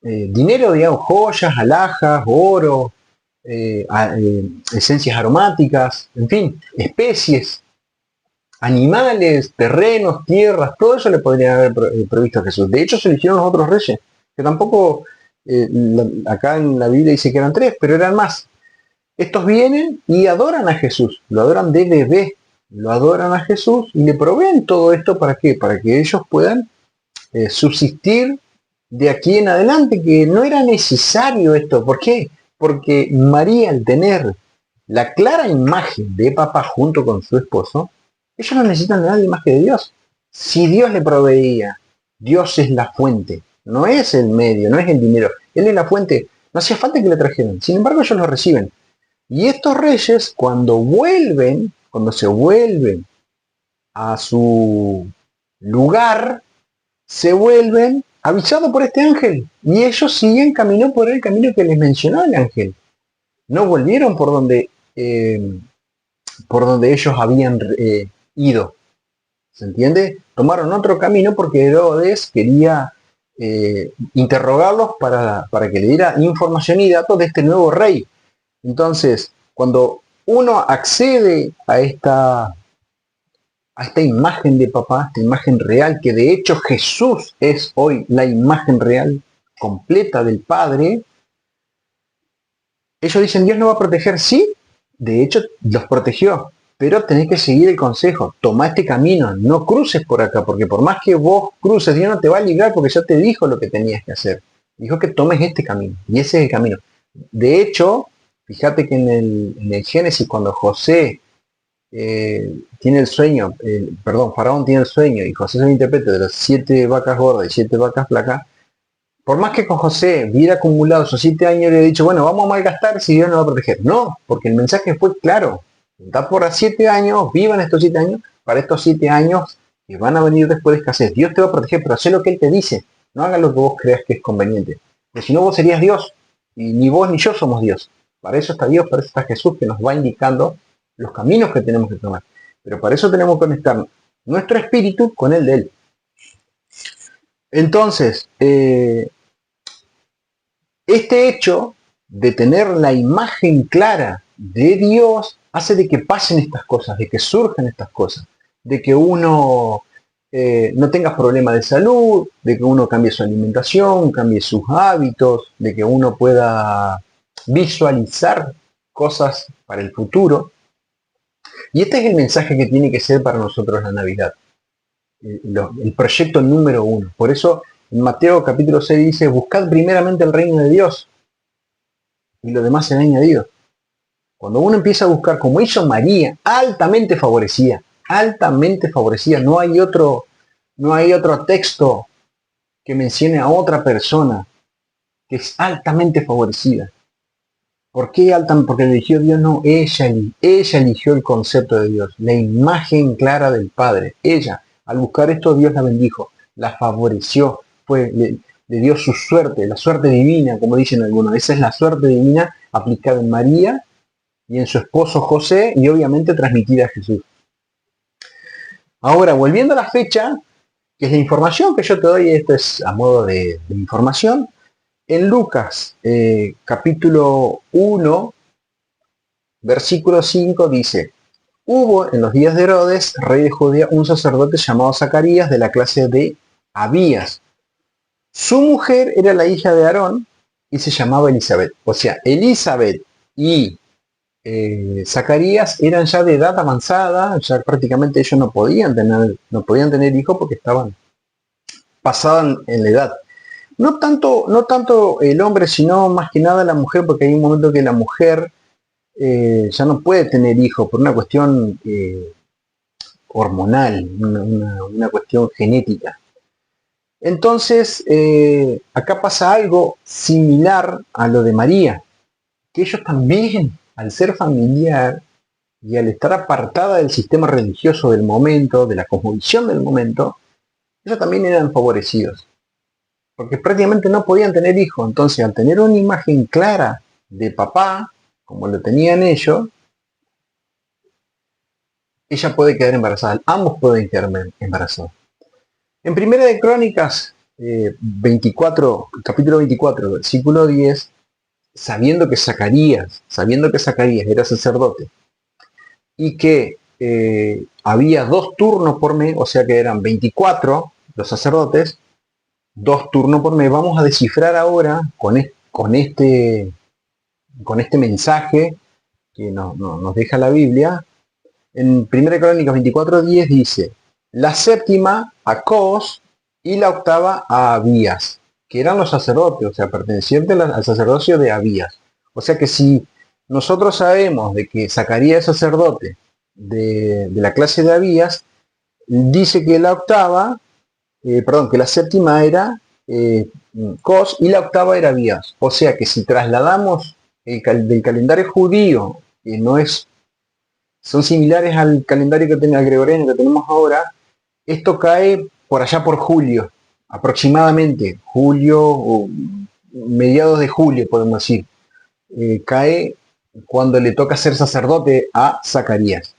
dinero, digamos, joyas, alhajas, oro, esencias aromáticas, en fin, especies, animales, terrenos, tierras, todo eso le podría haber previsto a Jesús. De hecho, se eligieron los otros reyes, que tampoco, acá en la Biblia dice que eran 3, pero eran más. Estos vienen y adoran a Jesús, lo adoran de bebé, lo adoran a Jesús y le proveen todo esto. ¿Para qué? Para que ellos puedan subsistir de aquí en adelante, que no era necesario esto. ¿Por qué? Porque María, al tener la clara imagen de papá junto con su esposo, ellos no necesitan de nadie más que de Dios. Si Dios le proveía, Dios es la fuente, no es el medio, no es el dinero, Él es la fuente. No hacía falta que le trajeran, sin embargo ellos lo reciben. Y estos reyes, cuando se vuelven a su lugar, se vuelven avisados por este ángel. Y ellos siguen camino por el camino que les mencionó el ángel. No volvieron por donde ellos habían ido. ¿Se entiende? Tomaron otro camino porque Herodes quería interrogarlos para que le diera información y datos de este nuevo rey. Entonces, cuando uno accede a esta imagen de papá, esta imagen real, que de hecho Jesús es hoy la imagen real completa del Padre, ellos dicen, Dios no va a proteger. Sí, de hecho los protegió, pero tenés que seguir el consejo, toma este camino, no cruces por acá, porque por más que vos cruces, Dios no te va a librar porque ya te dijo lo que tenías que hacer. Dijo que tomes este camino, y ese es el camino. De hecho, fíjate que en el Génesis, cuando José tiene el sueño, Faraón tiene el sueño y José se lo interpreta de las 7 vacas gordas y 7 vacas flacas, por más que con José hubiera acumulado esos 7 años, le he dicho, bueno, vamos a malgastar si Dios nos va a proteger. No, porque el mensaje fue claro. Da por 7 años, vivan estos 7 años, para estos 7 años que van a venir después de escasez. Dios te va a proteger, pero haz lo que Él te dice. No hagas lo que vos creas que es conveniente. Porque si no, vos serías Dios. Y ni vos ni yo somos Dios. Para eso está Dios, para eso está Jesús, que nos va indicando los caminos que tenemos que tomar. Pero para eso tenemos que conectar nuestro espíritu con el de Él. Entonces, este hecho de tener la imagen clara de Dios hace de que pasen estas cosas, de que surjan estas cosas, de que uno no tenga problemas de salud, de que uno cambie su alimentación, cambie sus hábitos, de que uno pueda visualizar cosas para el futuro. Y este es el mensaje que tiene que ser para nosotros la Navidad, el proyecto número 1. Por eso en Mateo capítulo 6 dice, buscad primeramente el reino de Dios y lo demás será añadido. Cuando uno empieza a buscar, como hizo María, altamente favorecida, no hay otro texto que mencione a otra persona que es altamente favorecida. ¿Por qué altamente? Porque eligió Dios, no, ella eligió el concepto de Dios, la imagen clara del Padre. Ella, al buscar esto, Dios la bendijo, la favoreció, le dio su suerte, la suerte divina, como dicen algunos. Esa es la suerte divina aplicada en María y en su esposo José, y obviamente transmitida a Jesús. Ahora, volviendo a la fecha, que es la información que yo te doy, esto es a modo de información. En Lucas, capítulo 1, versículo 5, dice, hubo en los días de Herodes, rey de Judea, un sacerdote llamado Zacarías, de la clase de Abías. Su mujer era la hija de Aarón y se llamaba Elizabeth. O sea, Elizabeth y Zacarías eran ya de edad avanzada, ya prácticamente ellos no podían tener hijos porque estaban pasados en la edad. No tanto el hombre, sino más que nada la mujer, porque hay un momento que la mujer ya no puede tener hijos por una cuestión hormonal, una cuestión genética. Entonces, acá pasa algo similar a lo de María, que ellos también, al ser familiar y al estar apartada del sistema religioso del momento, de la cosmovisión del momento, ellos también eran favorecidos, porque prácticamente no podían tener hijos. Entonces, al tener una imagen clara de papá, como lo tenían ellos, ella puede quedar embarazada, ambos pueden quedar embarazados. En Primera de Crónicas 24, capítulo 24, versículo 10, sabiendo que Zacarías era sacerdote y que había 2 turnos por mes, o sea que eran 24 los sacerdotes, 2 turnos por mes. Vamos a descifrar ahora con este mensaje que nos deja la Biblia. En 1 Crónicas 24:10 dice: la séptima a Cos y la octava a Abías, que eran los sacerdotes, o sea, pertenecientes al sacerdocio de Abías. O sea que si nosotros sabemos de que Zacarías es sacerdote de la clase de Abías, dice que la octava, que la séptima era Cos y la octava era Abías. O sea que si trasladamos del calendario judío, que no es, son similares al calendario al gregoriano que tenemos ahora, esto cae por allá por julio, aproximadamente, julio o mediados de julio podemos decir. Cae cuando le toca ser sacerdote a Zacarías.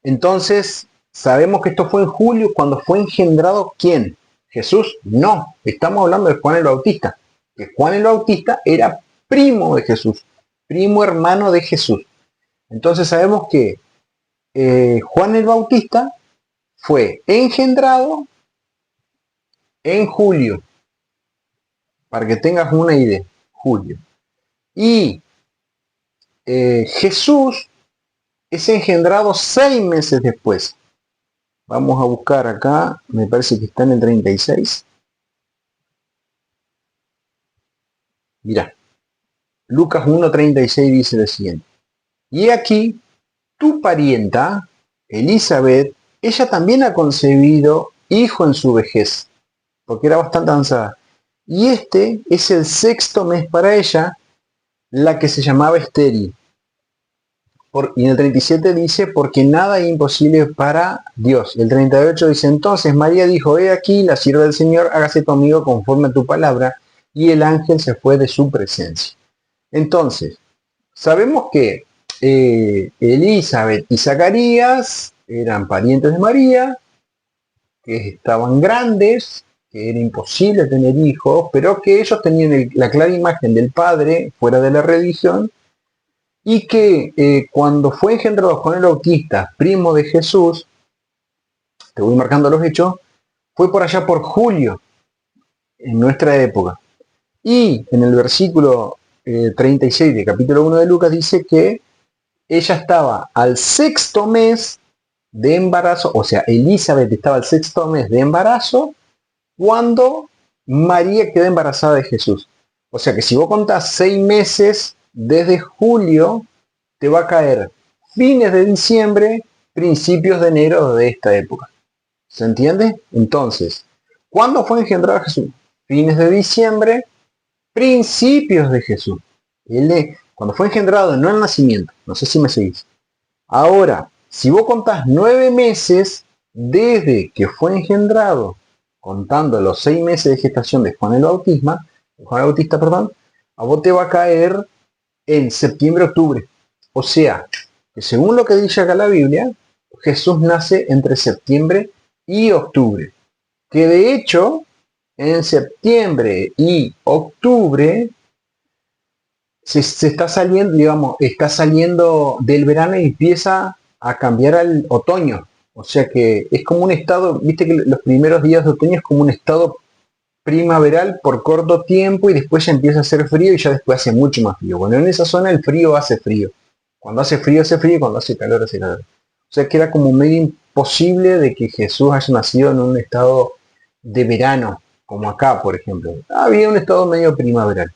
Entonces, sabemos que esto fue en julio cuando fue engendrado ¿quién? Jesús. No, estamos hablando de Juan el Bautista. Que Juan el Bautista era primo de Jesús, primo hermano de Jesús. Entonces sabemos que Juan el Bautista fue engendrado en julio, para que tengas una idea, julio. Y Jesús es engendrado 6 meses después. Vamos a buscar acá, me parece que está en el 36. Mirá, Lucas 1:36 dice lo siguiente: y aquí tu parienta, Elizabeth, ella también ha concebido hijo en su vejez, porque era bastante avanzada. Y este es el 6.º mes para ella, la que se llamaba estéril. Y en el 37 dice, porque nada es imposible para Dios. Y el 38 dice, entonces María dijo, he aquí, la sierva del Señor, hágase conmigo conforme a tu palabra. Y el ángel se fue de su presencia. Entonces, sabemos que Elizabeth y Zacarías eran parientes de María, que estaban grandes, que era imposible tener hijos, pero que ellos tenían la clara imagen del Padre fuera de la religión, y que cuando fue engendrado Juan el Bautista, primo de Jesús, te voy marcando los hechos, fue por allá por julio, en nuestra época. Y en el versículo 36 de capítulo 1 de Lucas dice que ella estaba al 6.º mes de embarazo, o sea, Elizabeth estaba al 6.º mes de embarazo cuando María quedó embarazada de Jesús. O sea que si vos contás 6 meses desde julio, te va a caer fines de diciembre, principios de enero de esta época. ¿Se entiende? Entonces, ¿cuándo fue engendrado Jesús? Fines de diciembre, principios de Jesús. Cuando fue engendrado, no el nacimiento. No sé si me seguís. Ahora, si vos contás 9 meses desde que fue engendrado, contando los 6 meses de gestación de Juan el Bautista, a vos te va a caer en septiembre-octubre. O sea, que según lo que dice acá la Biblia, Jesús nace entre septiembre y octubre. Que de hecho, en septiembre y octubre se está saliendo, digamos, está saliendo del verano y empieza a cambiar al otoño. O sea que es como un estado, viste que los primeros días de otoño es como un estado primaveral por corto tiempo y después ya empieza a hacer frío y ya después hace mucho más frío. Bueno, en esa zona el frío hace frío. Cuando hace frío y cuando hace calor hace calor. O sea que era como medio imposible de que Jesús haya nacido en un estado de verano, como acá, por ejemplo. Había un estado medio primaveral.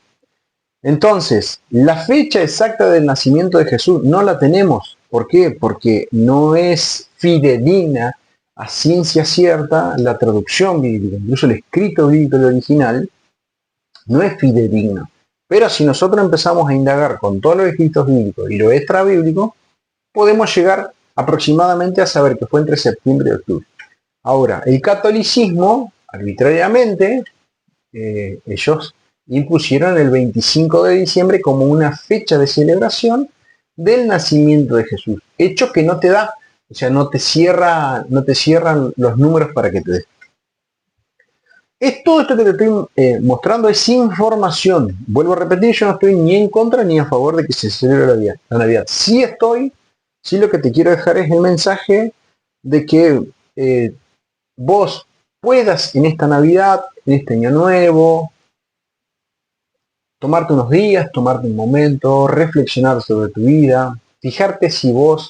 Entonces, la fecha exacta del nacimiento de Jesús no la tenemos. ¿Por qué? Porque no es fidedigna a ciencia cierta la traducción bíblica, incluso el escrito bíblico, el original, no es fidedigno. Pero si nosotros empezamos a indagar con todos los escritos bíblicos y lo extra bíblico, podemos llegar aproximadamente a saber que fue entre septiembre y octubre. Ahora, el catolicismo, arbitrariamente, ellos impusieron el 25 de diciembre como una fecha de celebración del nacimiento de Jesús. Hecho que no te da, o sea, no te cierran los números para que te des. Todo esto que te estoy mostrando es información. Vuelvo a repetir, yo no estoy ni en contra ni a favor de que se celebre la Navidad. Sí lo que te quiero dejar es el mensaje de que vos puedas en esta Navidad, en este año nuevo, tomarte unos días, tomarte un momento, reflexionar sobre tu vida, fijarte si vos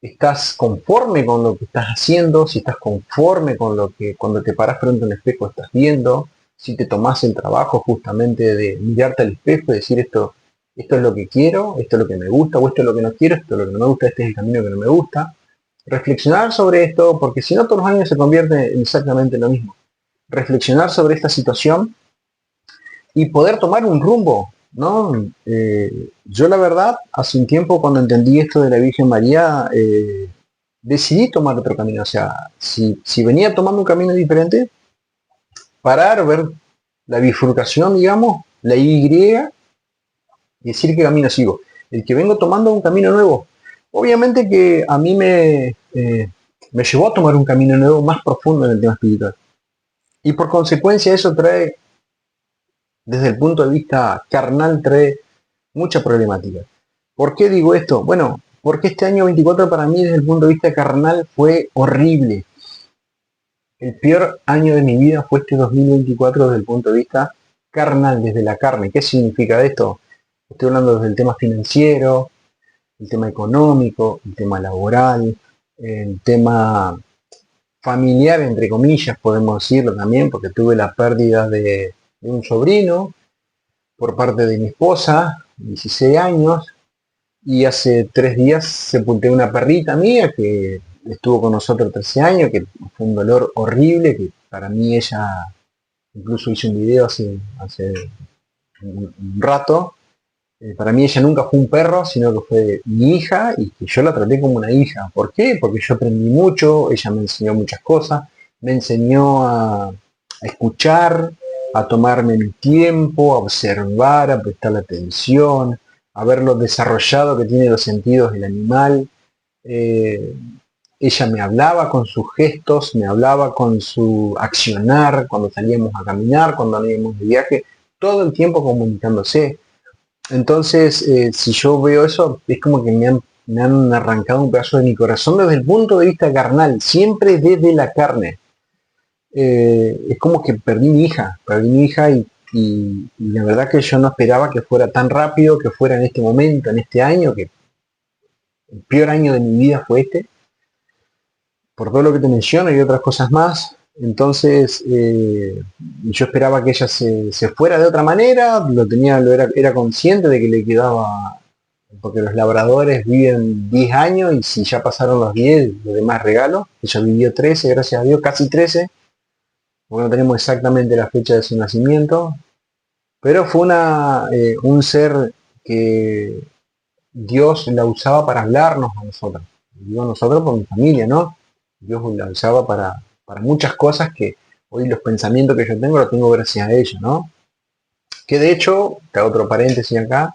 estás conforme con lo que estás haciendo, si estás conforme con lo que cuando te paras frente a un espejo estás viendo, si te tomás el trabajo justamente de mirarte al espejo y decir esto es lo que quiero, esto es lo que me gusta, o esto es lo que no quiero, esto es lo que no me gusta, este es el camino que no me gusta. Reflexionar sobre esto, porque si no todos los años se convierte en exactamente lo mismo. Reflexionar sobre esta situación y poder tomar un rumbo, ¿no? Yo la verdad, hace un tiempo cuando entendí esto de la Virgen María, decidí tomar otro camino. O sea, si venía tomando un camino diferente, parar, ver la bifurcación, digamos, la Y, y decir qué camino sigo. El que vengo tomando un camino nuevo. Obviamente que a mí me llevó a tomar un camino nuevo más profundo en el tema espiritual. Y por consecuencia eso trae, desde el punto de vista carnal, trae mucha problemática. ¿Por qué digo esto? Bueno, porque este año 24 para mí desde el punto de vista carnal fue horrible. El peor año de mi vida fue este 2024 desde el punto de vista carnal, desde la carne. ¿Qué significa esto? Estoy hablando desde el tema financiero, el tema económico, el tema laboral, el tema familiar, entre comillas, podemos decirlo también, porque tuve la pérdida de un sobrino por parte de mi esposa, 16 años, y hace 3 días sepulté una perrita mía que estuvo con nosotros 13 años, que fue un dolor horrible, que para mí ella, incluso hice un video hace un rato, para mí ella nunca fue un perro, sino que fue mi hija y que yo la traté como una hija. ¿Por qué? Porque yo aprendí mucho, ella me enseñó muchas cosas, me enseñó a escuchar, a tomarme mi tiempo, a observar, a prestarle atención, a ver lo desarrollado que tiene los sentidos del animal. Ella me hablaba con sus gestos, me hablaba con su accionar, cuando salíamos a caminar, cuando íbamos de viaje, todo el tiempo comunicándose. Entonces, si yo veo eso, es como que me han arrancado un pedazo de mi corazón desde el punto de vista carnal, siempre desde la carne. Es como que perdí mi hija y la verdad que yo no esperaba que fuera tan rápido, que fuera en este momento, en este año, que el peor año de mi vida fue este, por todo lo que te menciono y otras cosas más. Entonces yo esperaba que ella se fuera de otra manera, era consciente de que le quedaba, porque los labradores viven 10 años y si ya pasaron los 10, los demás regalos. Ella vivió 13, gracias a Dios, casi 13, porque no tenemos exactamente la fecha de su nacimiento, pero fue un ser que Dios la usaba para hablarnos a nosotros. Digo a nosotros por mi familia, ¿no? Dios la usaba para muchas cosas que hoy los pensamientos que yo tengo los tengo gracias a ella, ¿no? Que de hecho, te hago otro paréntesis acá,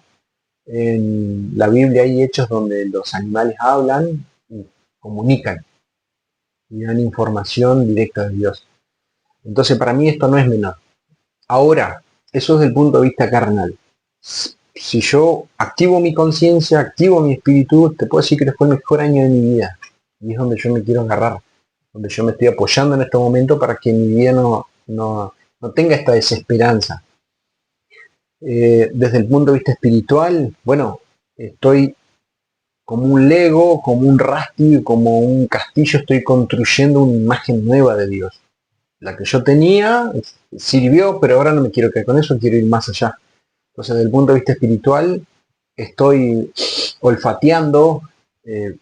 en la Biblia hay hechos donde los animales hablan y comunican y dan información directa de Dios. Entonces para mí esto no es menor. Ahora, eso es desde el punto de vista carnal. Si yo activo mi conciencia, activo mi espíritu, te puedo decir que fue el mejor año de mi vida. Y es donde yo me quiero agarrar, donde yo me estoy apoyando en este momento para que mi vida no tenga esta desesperanza. Desde el punto de vista espiritual, bueno, estoy como un Lego, como un Rasty, como un castillo, estoy construyendo una imagen nueva de Dios. La que yo tenía sirvió, pero ahora no me quiero quedar con eso, quiero ir más allá. Entonces, desde el punto de vista espiritual, estoy olfateando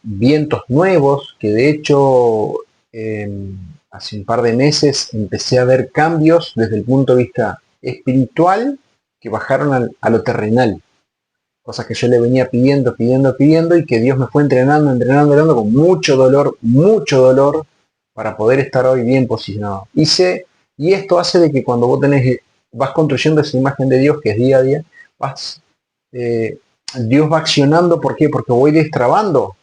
vientos nuevos, que de hecho hace un par de meses empecé a ver cambios desde el punto de vista espiritual que bajaron a lo terrenal. Cosas que yo le venía pidiendo y que Dios me fue entrenando con mucho dolor, para poder estar hoy bien posicionado. Y esto hace de que cuando vos vas construyendo esa imagen de Dios, que es día a día, Dios va accionando. ¿Por qué? Porque voy destrabando,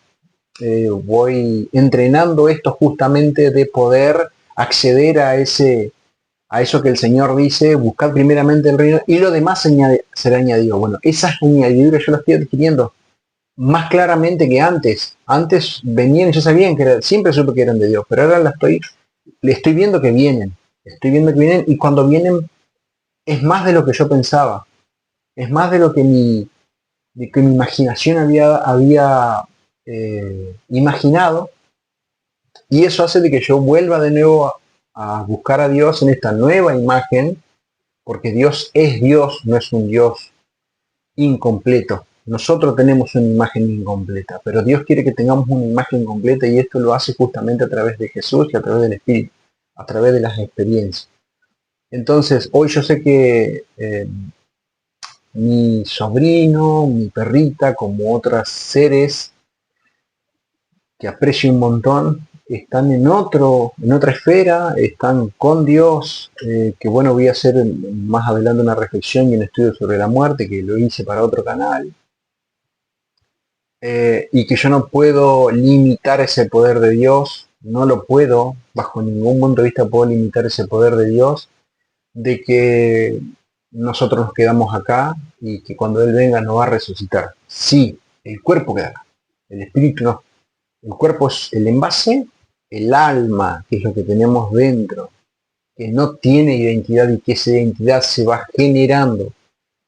voy entrenando esto justamente de poder acceder a eso que el Señor dice: buscar primeramente el reino y lo demás será añadido. Bueno, esas añadiduras yo las estoy adquiriendo más claramente que antes. Antes venían y yo sabía siempre supe que eran de Dios, pero ahora le estoy viendo que vienen. Estoy viendo que vienen, y cuando vienen es más de lo que yo pensaba. Es más de lo que mi imaginación había imaginado. Y eso hace de que yo vuelva de nuevo a buscar a Dios en esta nueva imagen, porque Dios es Dios, no es un Dios incompleto. Nosotros tenemos una imagen incompleta, pero Dios quiere que tengamos una imagen completa, y esto lo hace justamente a través de Jesús y a través del Espíritu, a través de las experiencias. Entonces, hoy yo sé que mi sobrino, mi perrita, como otros seres que aprecio un montón, están en otra esfera, están con Dios, que bueno, voy a hacer más adelante una reflexión y un estudio sobre la muerte, que lo hice para otro canal, y que yo no puedo limitar ese poder de Dios, no lo puedo, bajo ningún punto de vista puedo limitar ese poder de Dios, de que nosotros nos quedamos acá y que cuando Él venga nos va a resucitar. Sí, el cuerpo quedará, el espíritu no. El cuerpo es el envase, el alma, que es lo que tenemos dentro, que no tiene identidad, y que esa identidad se va generando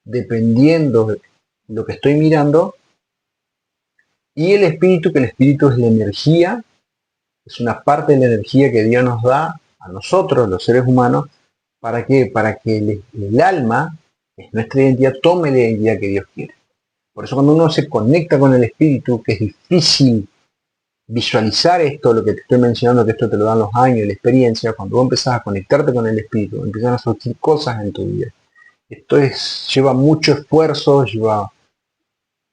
dependiendo de lo que estoy mirando. Y el espíritu, que el espíritu es la energía, es una parte de la energía que Dios nos da a nosotros, los seres humanos. ¿Para qué? Para que el alma, que es nuestra identidad, tome la identidad que Dios quiere. Por eso cuando uno se conecta con el espíritu, que es difícil visualizar esto, lo que te estoy mencionando, que esto te lo dan los años, la experiencia, cuando vos empezás a conectarte con el espíritu, empiezan a surgir cosas en tu vida. Esto lleva mucho esfuerzo, lleva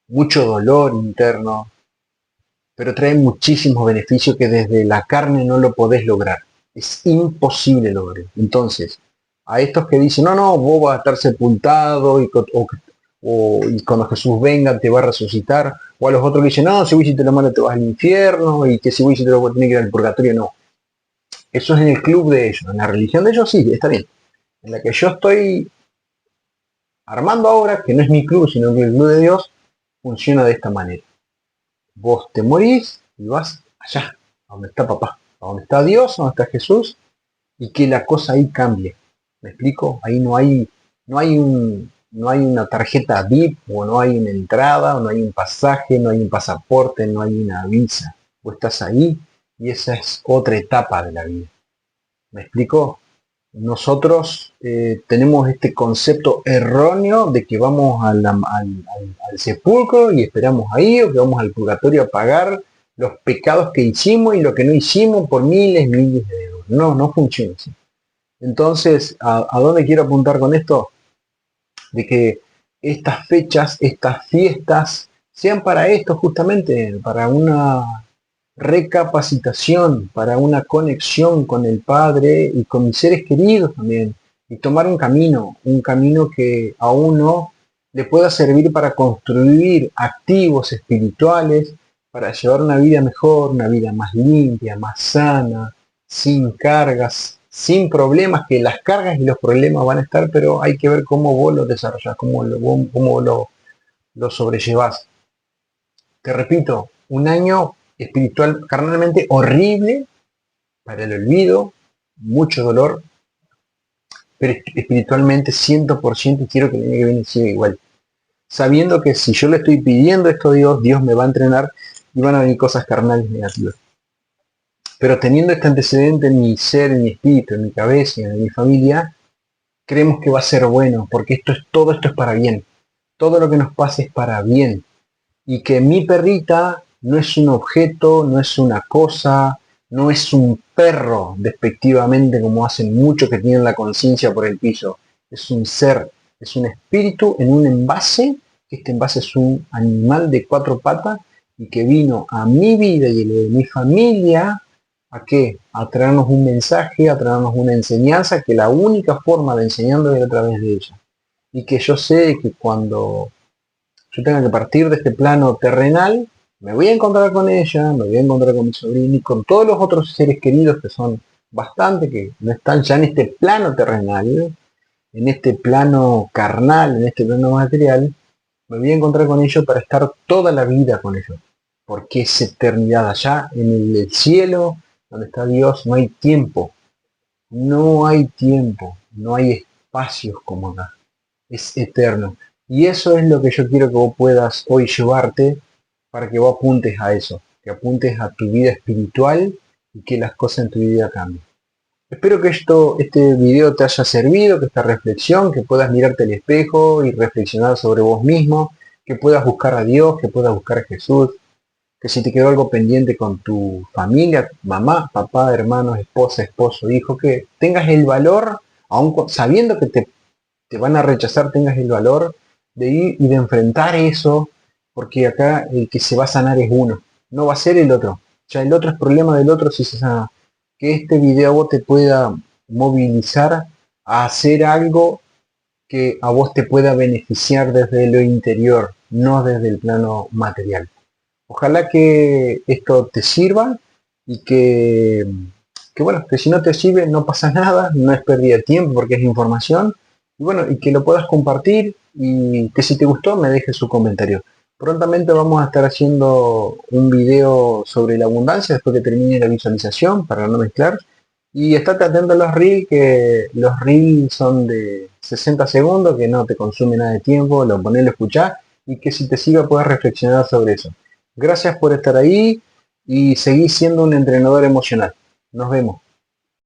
mucho dolor interno, pero trae muchísimos beneficios que desde la carne no lo podés lograr. Es imposible lograr. Entonces, a estos que dicen: no, vos vas a estar sepultado y cuando Jesús venga te va a resucitar, o a los otros que dicen: no, si hiciste lo malo te vas al infierno, y que si hiciste lo bueno tenés que ir al purgatorio. No, eso es en el club de ellos. En la religión de ellos sí, está bien. En la que yo estoy armando ahora, que no es mi club, sino que el club de Dios, funciona de esta manera. Vos te morís y vas allá, a donde está papá, a donde está Dios, a donde está Jesús, y que la cosa ahí cambie. ¿Me explico? Ahí no hay una tarjeta VIP, o no hay una entrada, o no hay un pasaje, no hay un pasaporte, no hay una visa. Vos estás ahí, y esa es otra etapa de la vida. ¿Me explico? Nosotros tenemos este concepto erróneo de que vamos al sepulcro y esperamos ahí, o que vamos al purgatorio a pagar los pecados que hicimos y lo que no hicimos por miles de euros. No funciona así. Entonces, ¿a dónde quiero apuntar con esto? De que estas fechas, estas fiestas, sean para esto justamente, para una recapacitación, para una conexión con el Padre y con mis seres queridos también, y tomar un camino que a uno le pueda servir para construir activos espirituales, para llevar una vida mejor, una vida más limpia, más sana, sin cargas, sin problemas, que las cargas y los problemas van a estar, pero hay que ver cómo vos lo desarrollás, cómo lo sobrellevás. Te repito, un año espiritual, carnalmente horrible, para el olvido, mucho dolor, pero espiritualmente 100%, y quiero que el año que viene siga igual. Sabiendo que si yo le estoy pidiendo esto a Dios, Dios me va a entrenar y van a venir cosas carnales negativas. Pero teniendo este antecedente en mi ser, en mi espíritu, en mi cabeza y en mi familia, creemos que va a ser bueno, porque todo esto es para bien. Todo lo que nos pase es para bien. Y que mi perrita no es un objeto, no es una cosa, no es un perro, despectivamente, como hacen muchos que tienen la conciencia por el piso. Es un ser, es un espíritu en un envase, que este envase es un animal de 4 patas y que vino a mi vida y a la de mi familia ¿A qué? A traernos un mensaje, a traernos una enseñanza, que la única forma de enseñando es a través de ella. Y que yo sé que cuando yo tenga que partir de este plano terrenal, me voy a encontrar con ella, me voy a encontrar con mi sobrino y con todos los otros seres queridos que son bastante, que no están ya en este plano terrenal, en este plano carnal, en este plano material, me voy a encontrar con ellos para estar toda la vida con ellos. Porque es eternidad allá en el cielo, donde está Dios, no hay tiempo. No hay tiempo, no hay espacios como acá. Es eterno. Y eso es lo que yo quiero que vos puedas hoy llevarte para que vos apuntes a eso, que apuntes a tu vida espiritual y que las cosas en tu vida cambien. Espero que este video te haya servido, que esta reflexión, que puedas mirarte al espejo y reflexionar sobre vos mismo, que puedas buscar a Dios, que puedas buscar a Jesús, que si te quedó algo pendiente con tu familia, mamá, papá, hermanos, esposa, esposo, hijo, que tengas el valor, aun sabiendo que te van a rechazar, tengas el valor de ir y de enfrentar eso, porque acá el que se va a sanar es uno, no va a ser el otro. Ya el otro es problema del otro si se sana. Que este video vos te pueda movilizar a hacer algo que a vos te pueda beneficiar desde lo interior, no desde el plano material. Ojalá que esto te sirva y que bueno, que si no te sirve no pasa nada, no es pérdida de tiempo porque es información. Y bueno, y que lo puedas compartir y que si te gustó me dejes su comentario. Prontamente vamos a estar haciendo un video sobre la abundancia después que termine la visualización para no mezclar. Y estate atento a los reels, que los reels son de 60 segundos, que no te consume nada de tiempo, lo ponés, lo escuchás y que si te siga puedas reflexionar sobre eso. Gracias por estar ahí y seguir siendo un entrenador emocional. Nos vemos.